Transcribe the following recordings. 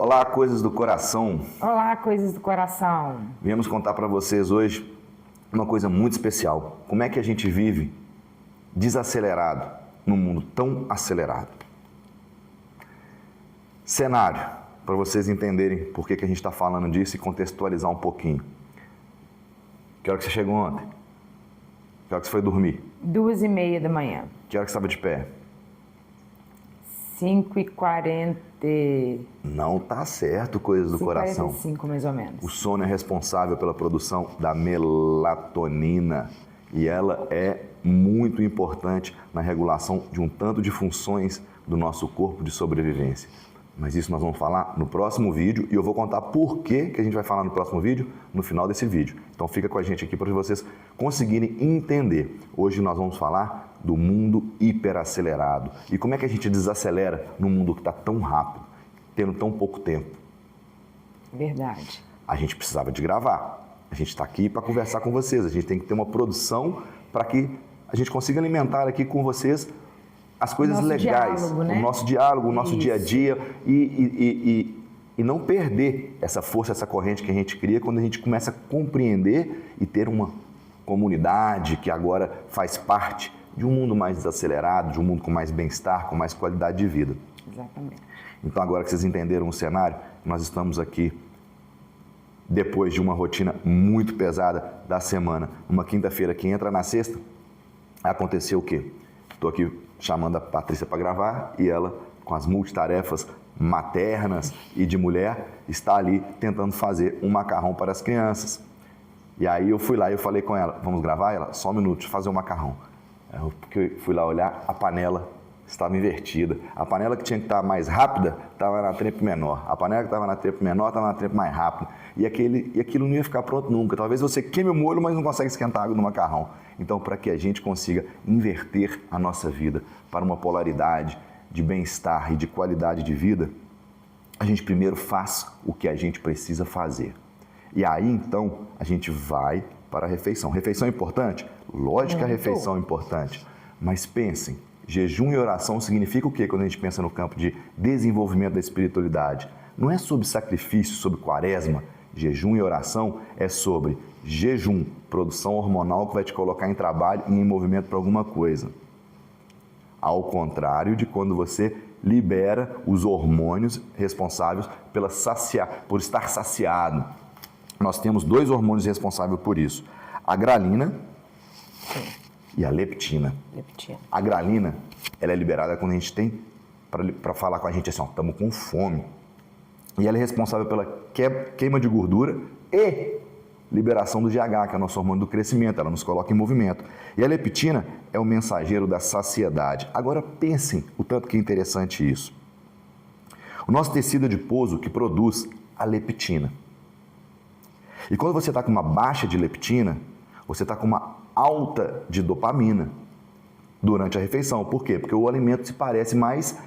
Olá, coisas do coração. Olá, coisas do coração. Viemos contar para vocês hoje uma coisa muito especial. Como é que a gente vive desacelerado num mundo tão acelerado? Cenário, para vocês entenderem por que a gente está falando disso e contextualizar um pouquinho. Que hora que você chegou ontem? Que hora que você foi dormir? 2h30 da manhã. Que hora que você estava de pé? 5h40. Não tá certo, coisas do coração. 5h45 mais ou menos. O sono é responsável pela produção da melatonina e ela é muito importante na regulação de um tanto de funções do nosso corpo de sobrevivência. Mas isso nós vamos falar no próximo vídeo e eu vou contar por que a gente vai falar no próximo vídeo, no final desse vídeo. Então fica com a gente aqui para vocês conseguirem entender. Hoje nós vamos falar do mundo hiperacelerado e como é que a gente desacelera num mundo que está tão rápido, tendo tão pouco tempo. Verdade. A gente precisava de gravar. A gente está aqui para conversar com vocês. A gente tem que ter uma produção para que a gente consiga alimentar aqui com vocês as coisas legais, diálogo, né? O nosso diálogo, o nosso Isso. dia a dia e não perder essa força, essa corrente que a gente cria quando a gente começa a compreender e ter uma comunidade que agora faz parte de um mundo mais desacelerado, de um mundo com mais bem-estar, com mais qualidade de vida. Exatamente. Então agora que vocês entenderam o cenário, nós estamos aqui depois de uma rotina muito pesada da semana. Uma quinta-feira que entra na sexta, aconteceu o quê? Estou aqui chamando a Patrícia para gravar e ela, com as multitarefas maternas e de mulher, está ali tentando fazer um macarrão para as crianças. E aí eu fui lá e eu falei com ela, vamos gravar? Ela, só um minuto, deixa eu fazer o macarrão. Porque eu fui lá olhar, a panela estava invertida. A panela que tinha que estar mais rápida estava na trempe menor. A panela que estava na trempe menor estava na trempe mais rápida. E aquilo não ia ficar pronto nunca. Talvez você queime o molho, mas não consegue esquentar a água no macarrão. Então, para que a gente consiga inverter a nossa vida para uma polaridade de bem-estar e de qualidade de vida, a gente primeiro faz o que a gente precisa fazer. E aí, então, a gente vai para a refeição. Refeição é importante? Lógico que a refeição é importante. Mas pensem, jejum e oração significa o quê quando a gente pensa no campo de desenvolvimento da espiritualidade? Não é sobre sacrifício, sobre quaresma. Jejum e oração é sobre jejum, produção hormonal que vai te colocar em trabalho e em movimento para alguma coisa. Ao contrário de quando você libera os hormônios responsáveis por estar saciado. Nós temos dois hormônios responsáveis por isso. A grelina e a leptina. A grelina, ela é liberada quando a gente tem, para falar com a gente assim, ó, estamos com fome. E ela é responsável pela queima de gordura e liberação do GH, que é o nosso hormônio do crescimento, ela nos coloca em movimento. E a leptina é o mensageiro da saciedade. Agora pensem o tanto que é interessante isso. O nosso tecido adiposo que produz a leptina. E quando você está com uma baixa de leptina, você está com uma alta de dopamina durante a refeição. Por quê? Porque o alimento se parece mais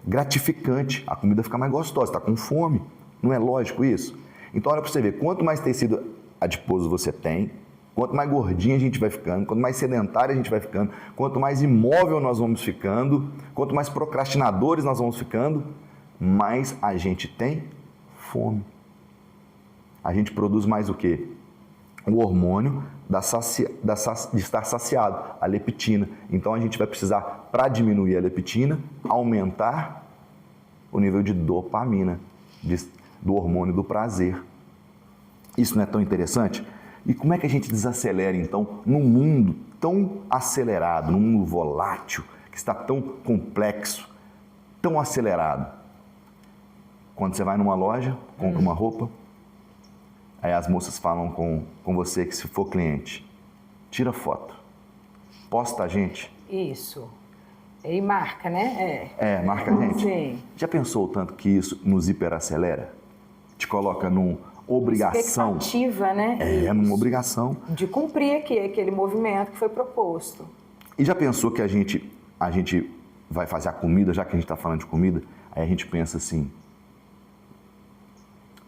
gratificante, a comida fica mais gostosa, está com fome. Não é lógico isso? Então olha para você ver, quanto mais tecido adiposo você tem, quanto mais gordinho a gente vai ficando, quanto mais sedentário a gente vai ficando, quanto mais imóvel nós vamos ficando, quanto mais procrastinadores nós vamos ficando, mais a gente tem fome. A gente produz mais o quê? O hormônio de estar saciado, a leptina. Então a gente vai precisar, para diminuir a leptina, aumentar o nível de dopamina, do hormônio do prazer. Isso não é tão interessante? E como é que a gente desacelera, então, num mundo tão acelerado, num mundo volátil, que está tão complexo, tão acelerado? Quando você vai numa loja, compra uma roupa, aí as moças falam com você que se for cliente, tira foto, posta a gente. Isso. E marca, né? Marca a gente. Sim. Já pensou o tanto que isso nos hiperacelera? Te coloca numa obrigação. Expectativa, né? Numa obrigação. De cumprir aquele movimento que foi proposto. E já pensou que a gente vai fazer a comida, já que a gente está falando de comida, aí a gente pensa assim,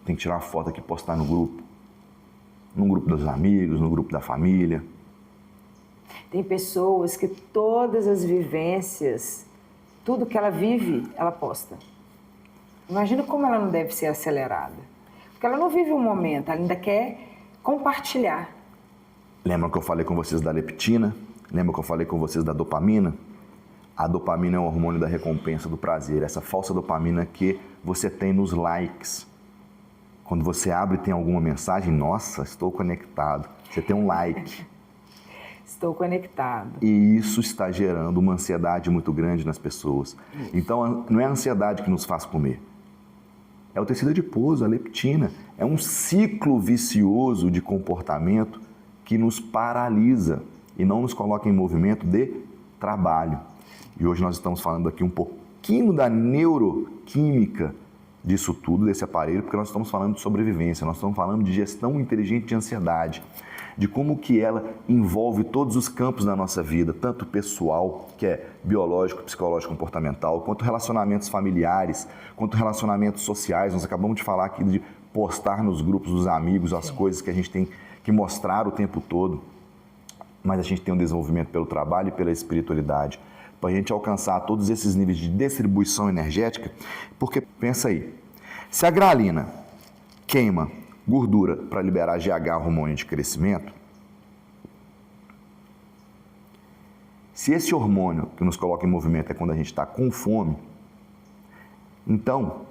tem que tirar uma foto aqui e postar no grupo dos amigos, no grupo da família. Tem pessoas que todas as vivências, tudo que ela vive, ela posta. Imagina como ela não deve ser acelerada. Porque ela não vive um momento, ela ainda quer compartilhar. Lembram que eu falei com vocês da leptina? Lembram que eu falei com vocês da dopamina? A dopamina é o hormônio da recompensa, do prazer. Essa falsa dopamina que você tem nos likes. Quando você abre e tem alguma mensagem, nossa, estou conectado. Você tem um like. Estou conectado. E isso está gerando uma ansiedade muito grande nas pessoas. Então, não é a ansiedade que nos faz comer. É o tecido adiposo, a leptina. É um ciclo vicioso de comportamento que nos paralisa e não nos coloca em movimento de trabalho. E hoje nós estamos falando aqui um pouquinho da neuroquímica disso tudo, desse aparelho, porque nós estamos falando de sobrevivência, nós estamos falando de gestão inteligente de ansiedade, de como que ela envolve todos os campos da nossa vida, tanto pessoal, que é biológico, psicológico, comportamental, quanto relacionamentos familiares, quanto relacionamentos sociais. Nós acabamos de falar aqui de postar nos grupos dos amigos as coisas que a gente tem que mostrar o tempo todo, mas a gente tem um desenvolvimento pelo trabalho e pela espiritualidade, para a gente alcançar todos esses níveis de distribuição energética, porque pensa aí, se a grelina queima gordura para liberar GH, hormônio de crescimento, se esse hormônio que nos coloca em movimento é quando a gente está com fome, então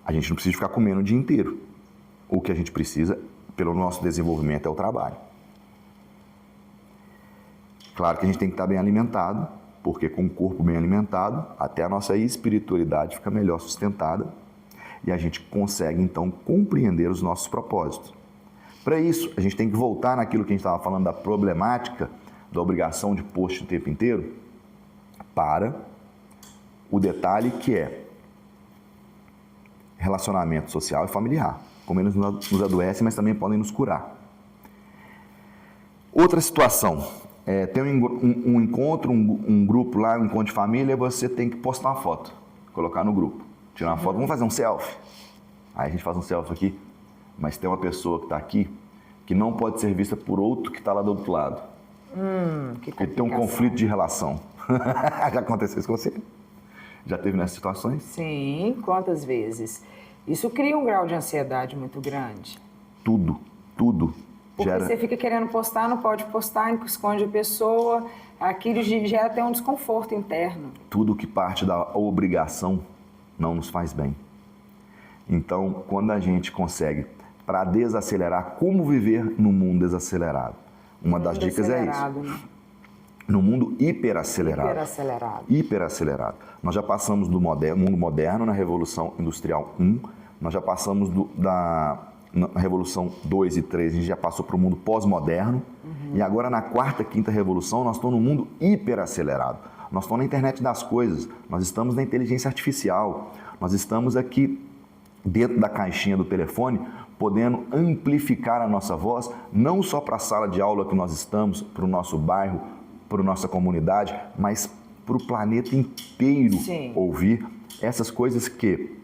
a gente não precisa ficar comendo o dia inteiro. O que a gente precisa, pelo nosso desenvolvimento, é o trabalho. Claro que a gente tem que estar bem alimentado, porque com o corpo bem alimentado, até a nossa espiritualidade fica melhor sustentada e a gente consegue, então, compreender os nossos propósitos. Para isso, a gente tem que voltar naquilo que a gente estava falando da problemática, da obrigação de post o tempo inteiro, para o detalhe que é relacionamento social e familiar. Como eles nos adoecem, mas também podem nos curar. Outra situação. Tem um encontro, um grupo lá, um encontro de família, você tem que postar uma foto, colocar no grupo, tirar uma foto, vamos fazer um selfie. Aí a gente faz um selfie aqui, mas tem uma pessoa que está aqui que não pode ser vista por outro que está lá do outro lado. Porque tem um conflito de relação. Já aconteceu isso com você? Já teve nessas situações? Sim, quantas vezes? Isso cria um grau de ansiedade muito grande. Tudo. Porque você fica querendo postar, não pode postar, esconde a pessoa, aquilo gera até um desconforto interno. Tudo que parte da obrigação não nos faz bem. Então, quando a gente consegue, para desacelerar, como viver no mundo desacelerado? Uma das dicas é isso. Né? No mundo hiperacelerado. Hiperacelerado. Nós já passamos do mundo moderno na Revolução Industrial 1, nós já passamos na Revolução 2 e 3, a gente já passou para o mundo pós-moderno, e agora na quarta, quinta revolução, nós estamos no mundo hiperacelerado. Nós estamos na internet das coisas, nós estamos na inteligência artificial, nós estamos aqui dentro da caixinha do telefone, podendo amplificar a nossa voz, não só para a sala de aula que nós estamos, para o nosso bairro, para a nossa comunidade, mas para o planeta inteiro ouvir essas coisas que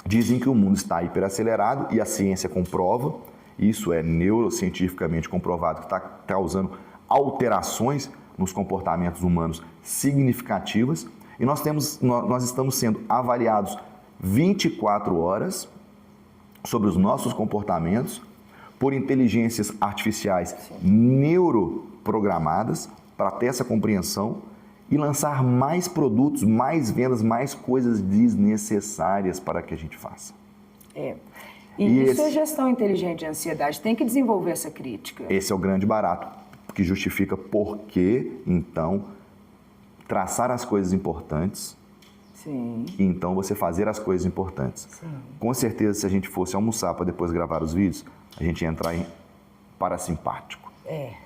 dizem que o mundo está hiperacelerado e a ciência comprova, isso é neurocientificamente comprovado, que está causando alterações nos comportamentos humanos significativas e nós estamos sendo avaliados 24 horas sobre os nossos comportamentos por inteligências artificiais neuroprogramadas para ter essa compreensão e lançar mais produtos, mais vendas, mais coisas desnecessárias para que a gente faça. E isso é gestão inteligente de ansiedade, tem que desenvolver essa crítica. Esse é o grande barato, que justifica por que, então, traçar as coisas importantes e então você fazer as coisas importantes. Com certeza, se a gente fosse almoçar para depois gravar os vídeos, a gente ia entrar em parasimpático.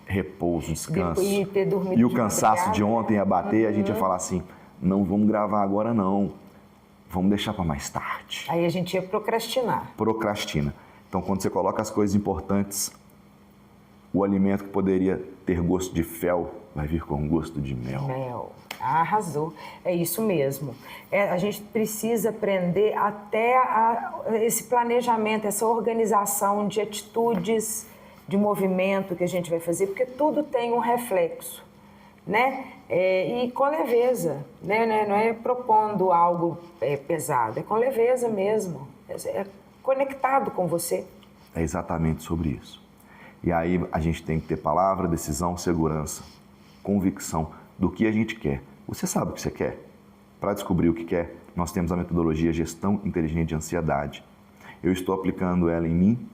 Repouso, descanso. E o cansaço de ontem ia bater, a gente ia falar assim, não vamos gravar agora não, vamos deixar para mais tarde. Aí a gente ia procrastinar. Procrastina. Então, quando você coloca as coisas importantes, o alimento que poderia ter gosto de fel vai vir com gosto de mel. Arrasou. É isso mesmo. A gente precisa aprender até esse planejamento, essa organização de atitudes, de movimento que a gente vai fazer, porque tudo tem um reflexo, né? E com leveza, né? Não é propondo algo pesado, é com leveza mesmo, é conectado com você. É exatamente sobre isso. E aí a gente tem que ter palavra, decisão, segurança, convicção do que a gente quer. Você sabe o que você quer? Para descobrir o que quer, nós temos a metodologia Gestão Inteligente de Ansiedade. Eu estou aplicando ela em mim,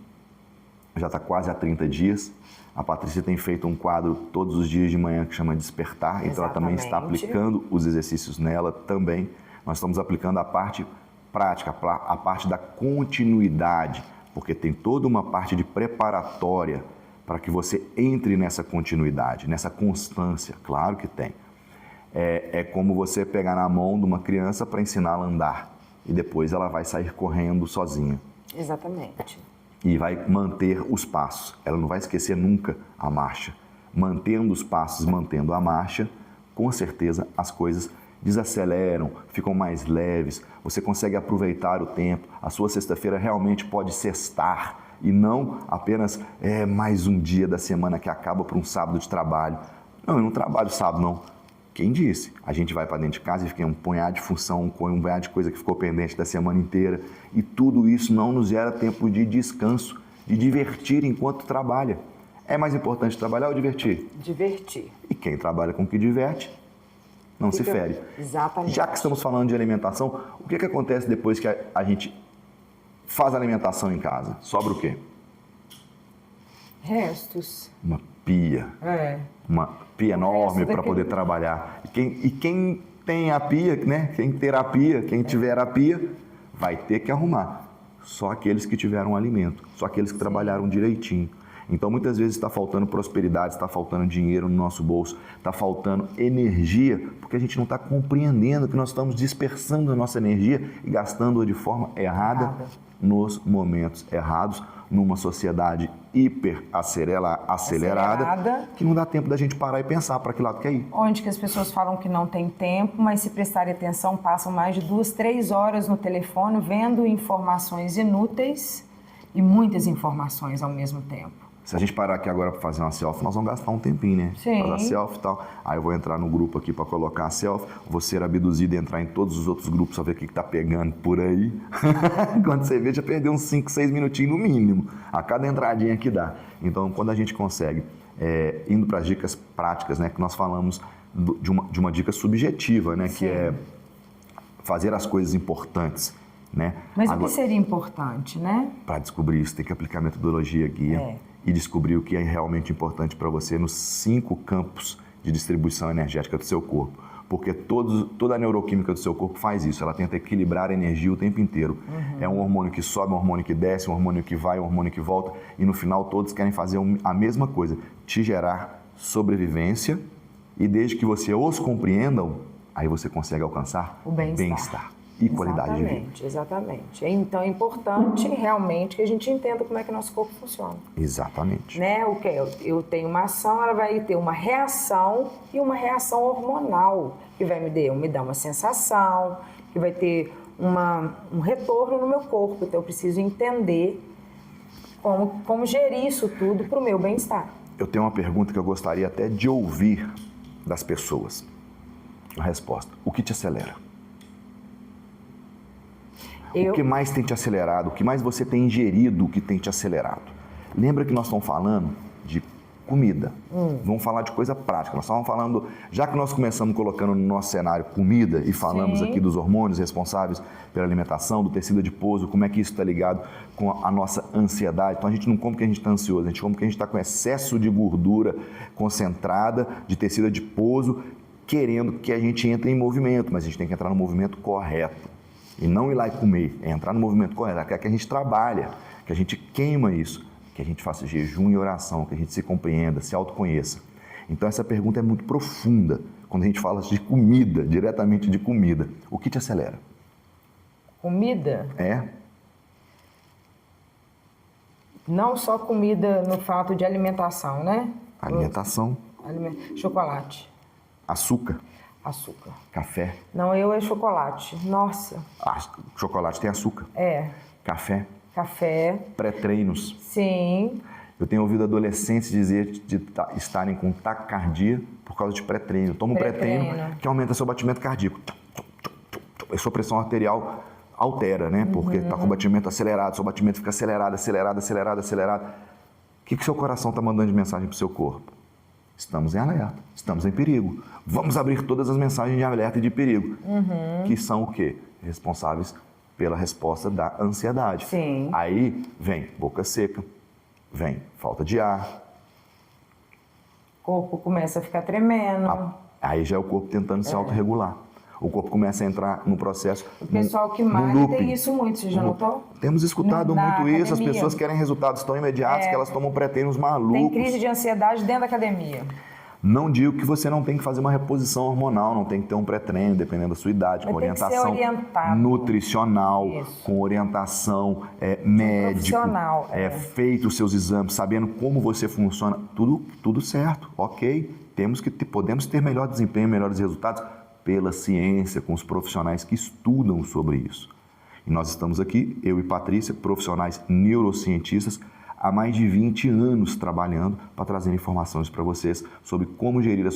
já está quase há 30 dias. A Patrícia tem feito um quadro todos os dias de manhã que chama Despertar, então ela também está aplicando os exercícios nela também. Nós estamos aplicando a parte prática, a parte da continuidade, porque tem toda uma parte de preparatória para que você entre nessa continuidade, nessa constância, claro que tem. É como você pegar na mão de uma criança para ensiná-la a andar e depois ela vai sair correndo sozinha. Exatamente. E vai manter os passos. Ela não vai esquecer nunca a marcha. Mantendo os passos, mantendo a marcha, com certeza as coisas desaceleram, ficam mais leves, você consegue aproveitar o tempo. A sua sexta-feira realmente pode sextar e não apenas mais um dia da semana que acaba para um sábado de trabalho. Não, eu não trabalho sábado, não. Quem disse? A gente vai para dentro de casa e fica um punhado de função, um punhado de coisa que ficou pendente da semana inteira. E tudo isso não nos gera tempo de descanso, de divertir enquanto trabalha. É mais importante trabalhar ou divertir? Divertir. E quem trabalha com o que diverte, não se fere. Exatamente. Já que estamos falando de alimentação, o que acontece depois que a gente faz a alimentação em casa? Sobra o quê? Restos. Uma pia. Uma pia enorme para poder trabalhar. E quem tem a pia, né? Quem terapia, quem tiver a pia, vai ter que arrumar. Só aqueles que tiveram alimento, só aqueles que trabalharam direitinho. Então, muitas vezes está faltando prosperidade, está faltando dinheiro no nosso bolso, está faltando energia, porque a gente não está compreendendo que nós estamos dispersando a nossa energia e gastando-a de forma errada nos momentos errados, numa sociedade hiper acelerada, que não dá tempo da gente parar e pensar para que lado quer ir. Onde que as pessoas falam que não tem tempo, mas se prestarem atenção, passam mais de 2, 3 horas no telefone vendo informações inúteis e muitas informações ao mesmo tempo. Se a gente parar aqui agora para fazer uma selfie, nós vamos gastar um tempinho, né? Sim. Fazer a selfie e tal. Aí eu vou entrar no grupo aqui para colocar a selfie, vou ser abduzido e entrar em todos os outros grupos para ver o que tá pegando por aí. Quando você vê, já perdeu uns 5, 6 minutinhos no mínimo, a cada entradinha que dá. Então, quando a gente consegue, indo para as dicas práticas, né? Que nós falamos de uma dica subjetiva, né? Sim. Que é fazer as coisas importantes. Né? Mas agora, o que seria importante, né? Para descobrir isso, tem que aplicar a metodologia guia e descobrir o que é realmente importante para você nos 5 campos de distribuição energética do seu corpo. Porque toda a neuroquímica do seu corpo faz isso, ela tenta equilibrar a energia o tempo inteiro. É um hormônio que sobe, um hormônio que desce, um hormônio que vai, um hormônio que volta, e no final todos querem fazer a mesma coisa, te gerar sobrevivência, e desde que você os compreendam, aí você consegue alcançar o bem-estar. E qualidade de vida. Exatamente. Então é importante realmente que a gente entenda como é que o nosso corpo funciona. Exatamente. Né? O que eu tenho uma ação, ela vai ter uma reação e uma reação hormonal que vai me dar uma sensação, que vai ter um retorno no meu corpo. Então eu preciso entender como gerir isso tudo para o meu bem-estar. Eu tenho uma pergunta que eu gostaria até de ouvir das pessoas. A resposta: o que te acelera? O que mais tem te acelerado? O que mais você tem ingerido que tem te acelerado? Lembra que nós estamos falando de comida. Vamos falar de coisa prática. Nós estávamos falando, já que nós começamos colocando no nosso cenário comida e falamos aqui dos hormônios responsáveis pela alimentação, do tecido adiposo, como é que isso está ligado com a nossa ansiedade. Então a gente não come porque a gente está ansioso, a gente come porque a gente está com excesso de gordura concentrada, de tecido adiposo, querendo que a gente entre em movimento, mas a gente tem que entrar no movimento correto. E não ir lá e comer, é entrar no movimento correto, é que a gente trabalha, que a gente queima isso, que a gente faça jejum e oração, que a gente se compreenda, se autoconheça. Então essa pergunta é muito profunda, quando a gente fala de comida, diretamente de comida. O que te acelera? Comida? É. Não só comida no fato de alimentação, né? Alimentação. Chocolate. Açúcar. Açúcar. Café. Não, é chocolate. Nossa. Chocolate tem açúcar. É. Café. Café. Pré-treinos. Sim. Eu tenho ouvido adolescentes dizer de estarem com taquicardia por causa de pré-treino. Toma um pré-treino que aumenta seu batimento cardíaco. A sua pressão arterial altera, né? Porque está com o batimento acelerado, seu batimento fica acelerado. O que seu coração está mandando de mensagem para o seu corpo? Estamos em alerta, estamos em perigo. Vamos abrir todas as mensagens de alerta e de perigo, que são o quê? Responsáveis pela resposta da ansiedade. Sim. Aí vem boca seca, vem falta de ar. O corpo começa a ficar tremendo. Aí já é o corpo tentando se autorregular. O corpo começa a entrar no processo. O pessoal que malha tem isso muito, você já notou? Temos escutado muito isso, as academia. pessoas querem resultados tão imediatos que elas tomam pré-treinos malucos. Tem crise de ansiedade dentro da academia. Não digo que você não tem que fazer uma reposição hormonal, não tem que ter um pré-treino, dependendo da sua idade, com orientação nutricional, com orientação médica, feito os seus exames, sabendo como você funciona, tudo certo, ok. Podemos ter melhor desempenho, melhores resultados pela ciência, com os profissionais que estudam sobre isso. E nós estamos aqui, eu e Patrícia, profissionais neurocientistas, há mais de 20 anos trabalhando para trazer informações para vocês sobre como gerir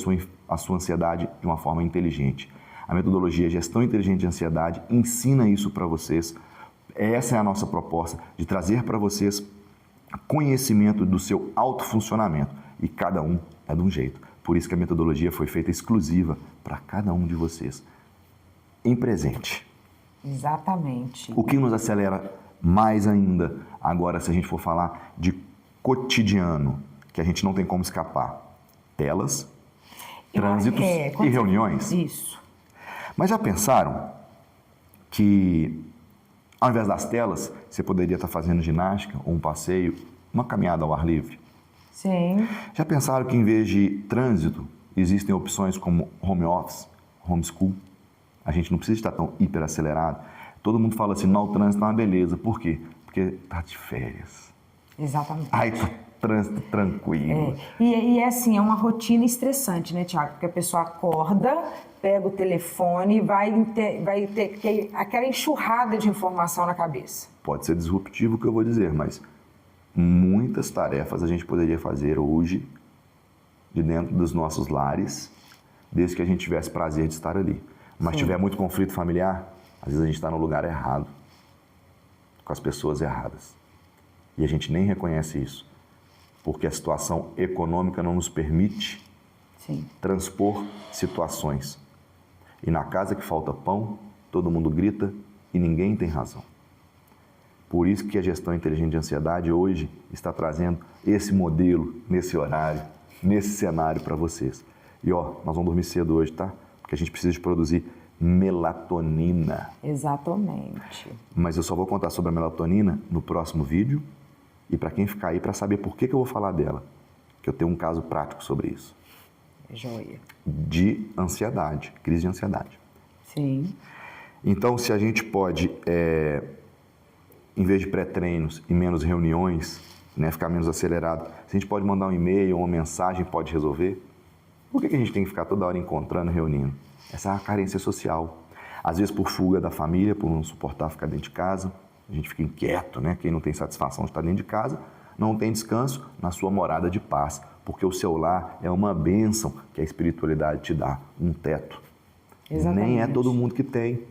a sua ansiedade de uma forma inteligente. A metodologia Gestão Inteligente de Ansiedade ensina isso para vocês. Essa é a nossa proposta, de trazer para vocês conhecimento do seu autofuncionamento. E cada um é de um jeito. Por isso que a metodologia foi feita exclusiva para cada um de vocês. Em presente. Exatamente. O que nos acelera mais ainda, agora se a gente for falar de cotidiano, que a gente não tem como escapar. Telas, trânsitos e reuniões. Isso. Mas já pensaram que ao invés das telas, você poderia estar fazendo ginástica, ou um passeio, uma caminhada ao ar livre? Sim. Já pensaram que em vez de trânsito, existem opções como home office, homeschool? A gente não precisa estar tão hiperacelerado. Todo mundo fala assim, não, o trânsito é uma beleza. Por quê? Porque tá de férias. Exatamente. Aí tá trânsito tranquilo. E é assim, é uma rotina estressante, né, Tiago? Porque a pessoa acorda, pega o telefone e vai ter aquela enxurrada de informação na cabeça. Pode ser disruptivo o que eu vou dizer, mas muitas tarefas a gente poderia fazer hoje de dentro dos nossos lares, desde que a gente tivesse prazer de estar ali. Mas tiver muito conflito familiar, às vezes a gente está no lugar errado, com as pessoas erradas. E a gente nem reconhece isso, porque a situação econômica não nos permite transpor situações. E na casa que falta pão, todo mundo grita e ninguém tem razão. Por isso que a gestão inteligente de ansiedade hoje está trazendo esse modelo, nesse horário, nesse cenário para vocês. E nós vamos dormir cedo hoje, tá? Porque a gente precisa de produzir melatonina. Exatamente. Mas eu só vou contar sobre a melatonina no próximo vídeo e para quem ficar aí para saber por que eu vou falar dela, que eu tenho um caso prático sobre isso. Joia. De ansiedade, crise de ansiedade. Sim. Então, se a gente pode, em vez de pré-treinos e menos reuniões, ficar menos acelerado, se a gente pode mandar um e-mail, uma mensagem, pode resolver, por que a gente tem que ficar toda hora encontrando, reunindo? Essa é a carência social. Às vezes por fuga da família, por não suportar ficar dentro de casa, a gente fica inquieto, né? Quem não tem satisfação de estar dentro de casa, não tem descanso na sua morada de paz, porque o seu lar é uma bênção que a espiritualidade te dá, um teto. Exatamente. Nem é todo mundo que tem.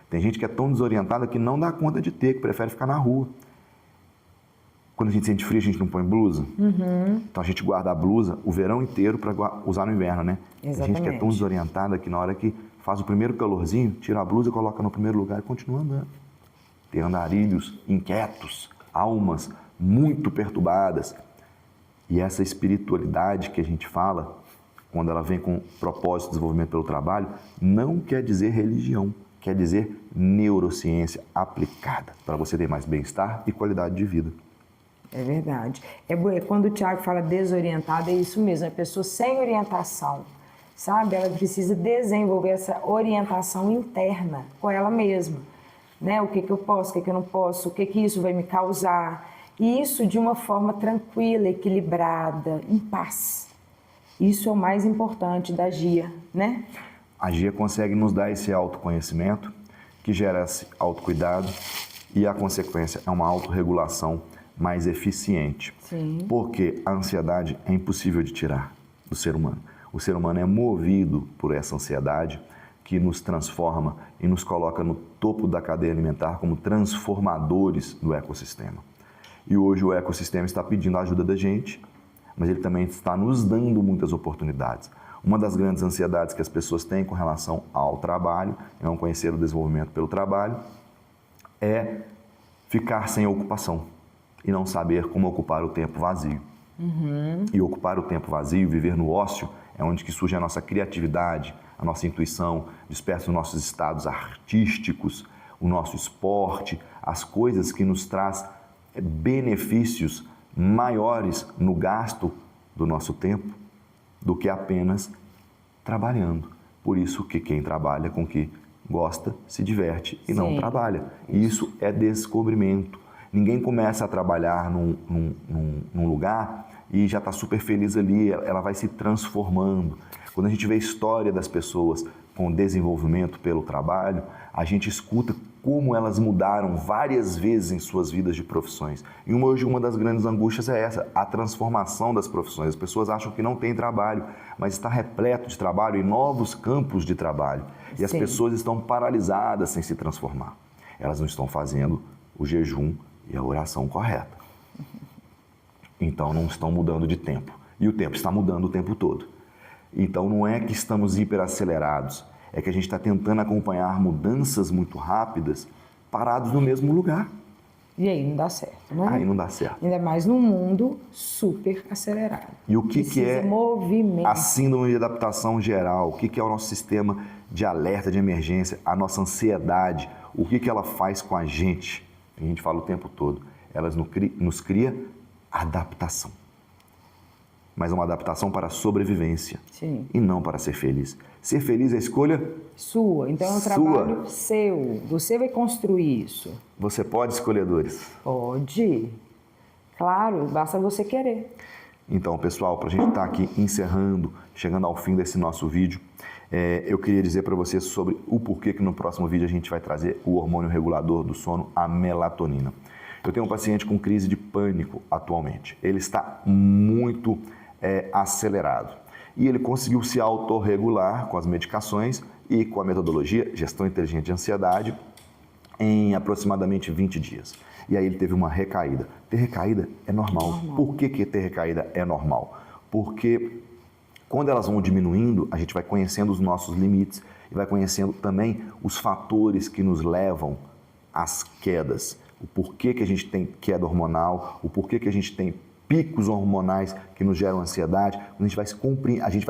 Tem gente que é tão desorientada que não dá conta de ter, que prefere ficar na rua. Quando a gente sente frio, a gente não põe blusa. Então a gente guarda a blusa o verão inteiro para usar no inverno, né? Exatamente. Tem gente que é tão desorientada que na hora que faz o primeiro calorzinho, tira a blusa, coloca no primeiro lugar e continua andando. Tem andarilhos inquietos, almas muito perturbadas. E essa espiritualidade que a gente fala, quando ela vem com propósito de desenvolvimento pelo trabalho, não quer dizer religião, quer dizer neurociência aplicada para você ter mais bem-estar e qualidade de vida. É verdade. Quando o Tiago fala desorientada, é isso mesmo, é a pessoa sem orientação, sabe? Ela precisa desenvolver essa orientação interna com ela mesma, né? O que eu posso, o que eu não posso, o que isso vai me causar. E isso de uma forma tranquila, equilibrada, em paz. Isso é o mais importante da GIA, né? A GIA consegue nos dar esse autoconhecimento, que gera esse autocuidado, e a consequência é uma autorregulação mais eficiente. Sim. Porque a ansiedade é impossível de tirar do ser humano. O ser humano é movido por essa ansiedade que nos transforma e nos coloca no topo da cadeia alimentar como transformadores do ecossistema. E hoje o ecossistema está pedindo a ajuda da gente, mas ele também está nos dando muitas oportunidades. Uma das grandes ansiedades que as pessoas têm com relação ao trabalho, não conhecer o desenvolvimento pelo trabalho, é ficar sem ocupação e não saber como ocupar o tempo vazio. E ocupar o tempo vazio, viver no ócio, é onde que surge a nossa criatividade, a nossa intuição, desperta os nossos estados artísticos, o nosso esporte, as coisas que nos traz benefícios maiores no gasto do nosso tempo do que apenas trabalhando. Por isso que quem trabalha com o que gosta se diverte e não trabalha. E isso é descobrimento. Ninguém começa a trabalhar num lugar e já está super feliz ali, ela vai se transformando. Quando a gente vê a história das pessoas com desenvolvimento pelo trabalho, a gente escuta como elas mudaram várias vezes em suas vidas de profissões. E hoje uma das grandes angústias é essa, a transformação das profissões. As pessoas acham que não tem trabalho, mas está repleto de trabalho e novos campos de trabalho. E as pessoas estão paralisadas sem se transformar. Elas não estão fazendo o jejum e a oração correta. Então não estão mudando de tempo. E o tempo está mudando o tempo todo. Então não é que estamos hiperacelerados, é que a gente está tentando acompanhar mudanças muito rápidas, parados no mesmo lugar. E aí não dá certo, né? Aí não dá certo. Ainda mais num mundo super acelerado. E o que é movimento. a síndrome de adaptação geral? O que é o nosso sistema de alerta de emergência? A nossa ansiedade? O que ela faz com a gente? A gente fala o tempo todo. Ela nos cria adaptação. Mas uma adaptação para a sobrevivência. Sim. E não para ser feliz. Ser feliz é escolha sua. Então é um trabalho seu. Você vai construir isso. Você pode escolher, Dores? Pode. Claro, basta você querer. Então, pessoal, para a gente estar aqui encerrando, chegando ao fim desse nosso vídeo, eu queria dizer para vocês sobre o porquê que no próximo vídeo a gente vai trazer o hormônio regulador do sono, a melatonina. Eu tenho um paciente com crise de pânico atualmente. Ele está muito acelerado. E ele conseguiu se autorregular com as medicações e com a metodologia Gestão Inteligente de Ansiedade em aproximadamente 20 dias. E aí ele teve uma recaída. Ter recaída é normal. Por que ter recaída é normal? Porque quando elas vão diminuindo, a gente vai conhecendo os nossos limites e vai conhecendo também os fatores que nos levam às quedas. O porquê que a gente tem queda hormonal, o porquê que a gente tem picos hormonais que nos geram ansiedade, a gente vai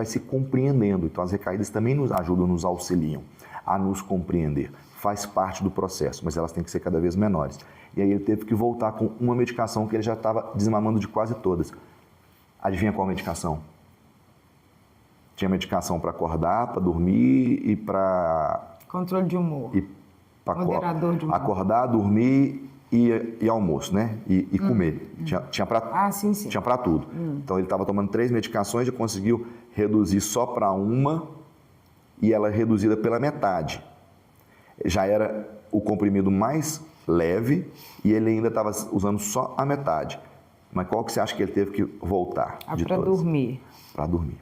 se compreendendo. Então as recaídas também nos ajudam, nos auxiliam a nos compreender. Faz parte do processo, mas elas têm que ser cada vez menores. E aí ele teve que voltar com uma medicação que ele já estava desmamando de quase todas. Adivinha qual medicação? Tinha medicação para acordar, para dormir e para... Controle de humor. Moderador de humor. Acordar, dormir e almoço, né? E comer. Tinha para sim. Tinha para tudo. Então ele estava tomando 3 medicações e conseguiu reduzir só para uma e ela reduzida pela metade. Já era o comprimido mais leve e ele ainda estava usando só a metade. Mas qual que você acha que ele teve que voltar? Para dormir. Para dormir.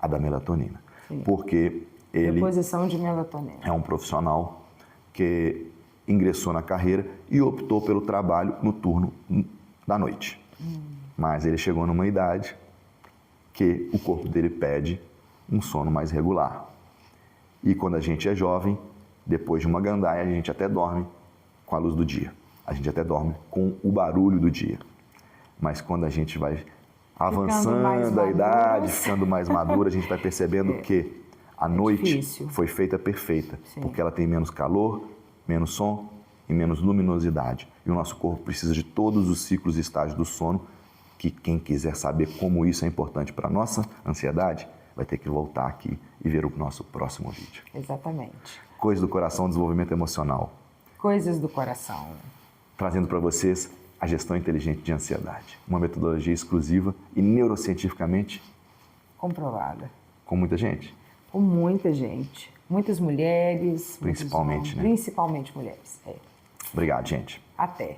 A da melatonina. Sim. Porque ele Reposição de melatonina. é um profissional que ingressou na carreira e optou pelo trabalho no turno da noite. Mas ele chegou numa idade que o corpo dele pede um sono mais regular. E quando a gente é jovem, depois de uma gandaia, a gente até dorme com a luz do dia. A gente até dorme com o barulho do dia. Mas quando a gente vai avançando a idade, ficando mais madura, a gente vai percebendo que a noite foi feita perfeita. Sim. Porque ela tem menos calor, menos som e menos luminosidade. E o nosso corpo precisa de todos os ciclos e estágios do sono, que quem quiser saber como isso é importante para a nossa ansiedade, vai ter que voltar aqui e ver o nosso próximo vídeo. Exatamente. Coisas do Coração, Desenvolvimento Emocional. Coisas do Coração. Trazendo para vocês a gestão inteligente de ansiedade. Uma metodologia exclusiva e neurocientificamente comprovada. Com muita gente? Com muita gente. Muitas mulheres. Principalmente, né? Principalmente mulheres. Obrigado, gente. Até.